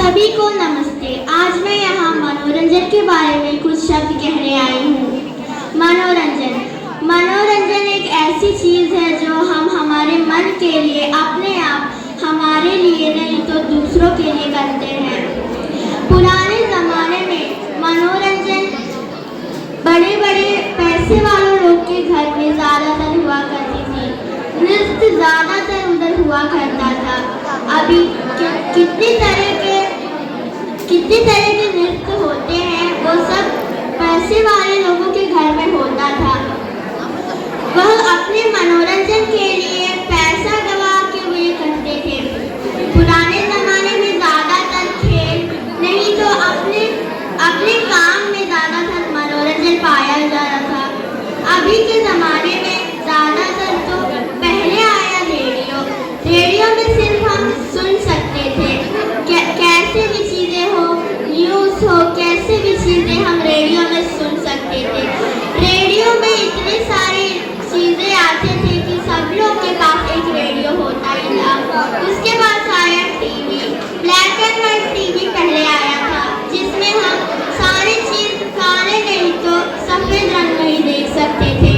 सभी को नमस्ते। आज मैं यहाँ मनोरंजन के बारे में कुछ शब्द कहने आई हूँ। मनोरंजन एक ऐसी चीज़ है जो हम हमारे मन के लिए, अपने आप, हमारे लिए नहीं तो दूसरों के लिए करते हैं। पुराने ज़माने में मनोरंजन बड़े बड़े पैसे वालों लोग के घर में ज़्यादातर हुआ करती थी। नृत्य ज़्यादातर उधर हुआ करता था। अभी कितनी तरह के नृत्य होते हैं, वो सब पैसे वाले लोगों के घर में होता था। वह अपने मनोरंजन के लिए पैसा गवा के वे करते थे। पुराने ज़माने में ज़्यादातर खेल नहीं तो अपने काम में ज़्यादातर मनोरंजन पाया जा रहा था। अभी के ज़माने में ज़्यादातर तो पहले आया रेडियो में सिर्फ हम सुन सकते थे। कैसे भी चीज़ें हो, न्यूज़ हो, कैसे भी चीज़ें हम रेडियो में सुन सकते थे। रेडियो में इतने सारी चीज़ें आते थे कि सब लोग के पास एक रेडियो होता ही था। उसके बाद आया TV. Black and white TV पहले आया था, जिसमें हम सारी चीज़ काले नहीं तो सफ़ेद रंग में ही देख सकते थे।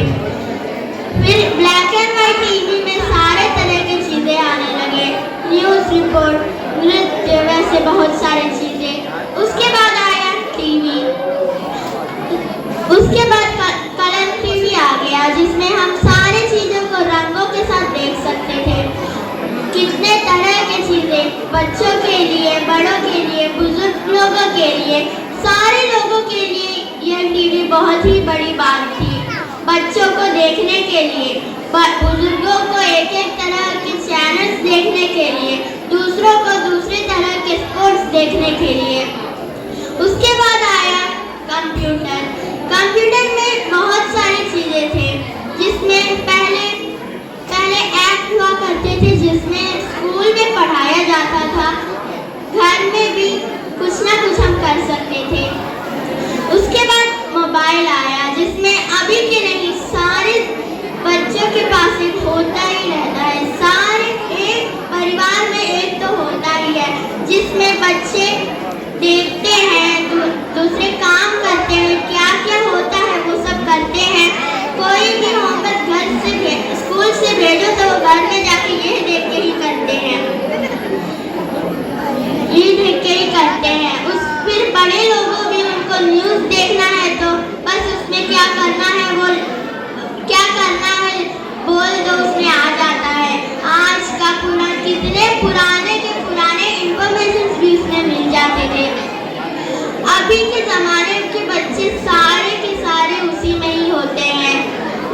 फिर ब्लैक एंड वाइट टीवी में सारे तरह की चीज़ें आने लगे, न्यूज़ रिपोर्ट, नृत्य, वैसे बहुत सारी चीज़ें। उसके बाद आया टीवी। उसके बाद कलर टीवी आ गया, जिसमें हम सारी चीज़ों को रंगों के साथ देख सकते थे। कितने तरह की चीज़ें, बच्चों के लिए, बड़ों के लिए, बुजुर्ग लोगों के लिए, सारे लोगों के लिए यह टीवी बहुत ही बड़ी बात थी। बच्चों को देखने के लिए, बुजुर्गों को एक एक तरह के चैनल्स देखने के लिए, दूसरों को दूसरे तरह के स्पोर्ट्स देखने के लिए। उसके बाद आया कंप्यूटर। कंप्यूटर में बहुत सारी चीज़ें थे, जिसमें पहले ऐप हुआ करते थे, जिसमें स्कूल में पढ़ाया जाता था। घर में भी कुछ ना कुछ हम कर सकते थे। उसके बाद मोबाइल आया, जिसमें अभी के नहीं सारे बच्चों के पास एक होता ही रहता है। सारे एक परिवार में एक तो होता ही है, जिसमें बच्चे देखते हैं, दूसरे काम करते हैं, क्या क्या होता है वो सब करते हैं। कोई भी होमवर्क स्कूल से भेजो तो वो घर में जाके ये देख के ही करते हैं, ये देख के ही करते हैं। फिर बड़े लोगों भी उनको न्यूज़ देखना है तो बस उसमें क्या करना है बोल दो, उसमें आ जाता है। आज का कितने पुराने के पुराने इंफॉर्मेशन भी उसमें मिल जाते थे। अभी के ज़माने के बच्चे सारे के सारे उसी में ही होते हैं,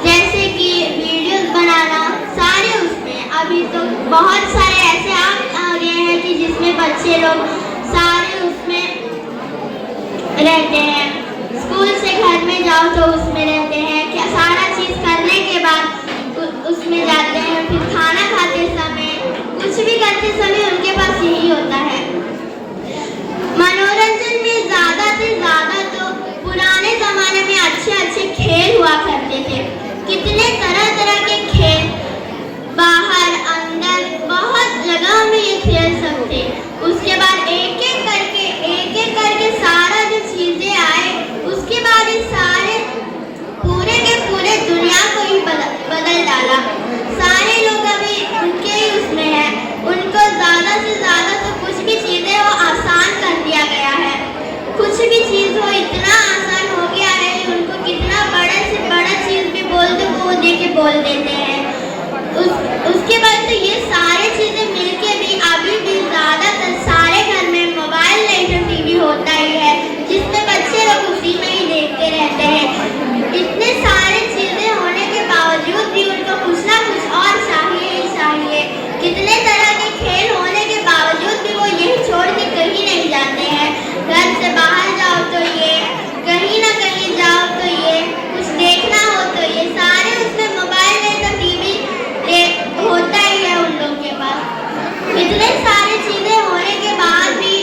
जैसे कि वीडियोस बनाना, सारे उसमें। अभी तो बहुत सारे ऐसे आ गए हैं कि जिसमें बच्चे लोग सारे उसमें रहते हैं। स्कूल से घर में जाओ तो उसमें रहते हैं, क्या सारा चीज़ करने के बाद उसमें जाते हैं। फिर खाना खाते समय, कुछ भी करते समय उनके पास यही होता है। मनोरंजन में ज़्यादा से ज़्यादा तो पुराने ज़माने में अच्छे खेल हुआ करते थे। कितने तरह तरह के खेल, बाहर अंदर बहुत जगह में ये खेल सकते। उसके बाद एक एक करके सारा जो चीज़ें आए, उसके बाद ये सारे पूरे के पूरे दुनिया को ही बदल डाला। सारे लोग अभी उनके ही उसमें हैं। उनको ज़्यादा से ज़्यादा तो कुछ भी चीज़ें हो आसान कर दिया गया है। कुछ भी चीज़ हो इतना आसान हो गया है कि उनको कितना बड़ा से बड़ा चीज़ भी बोल दो वो दे के बोल देते हैं। उसके बाद तो ये सारी चीज़ें मिलके भी अभी भी ज़्यादातर सारे घर में मोबाइल नहीं तो टीवी होता ही है, जिसमें बच्चे लोग उसी में ही देखते रहते हैं। इतने सारे चीज़ें होने के बावजूद भी उनको कुछ ना कुछ और चाहिए ही चाहिए। कितने तरह के खेल होने के बावजूद भी वो यही छोड़ के कहीं नहीं जाते हैं। घर से बाहर जाओ तो ये, कहीं ना कहीं जाओ तो ये, कुछ देखना हो तो ये, सारे उसमें मोबाइल नहीं तो टीवी होता ही है उन लोग के पास। इतने सारी चीज़ें होने के बाद भी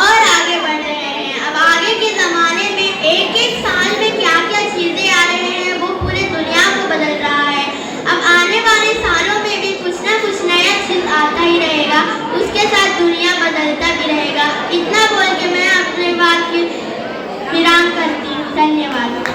और आगे बढ़ रहे हैं। अब आगे के ज़माने में एक साल में क्या क्या चीज़ें आ रहे हैं, वो पूरे दुनिया को बदल रहा है। अब आने वाले सालों में भी कुछ ना कुछ नया चीज़ धन्यवाद।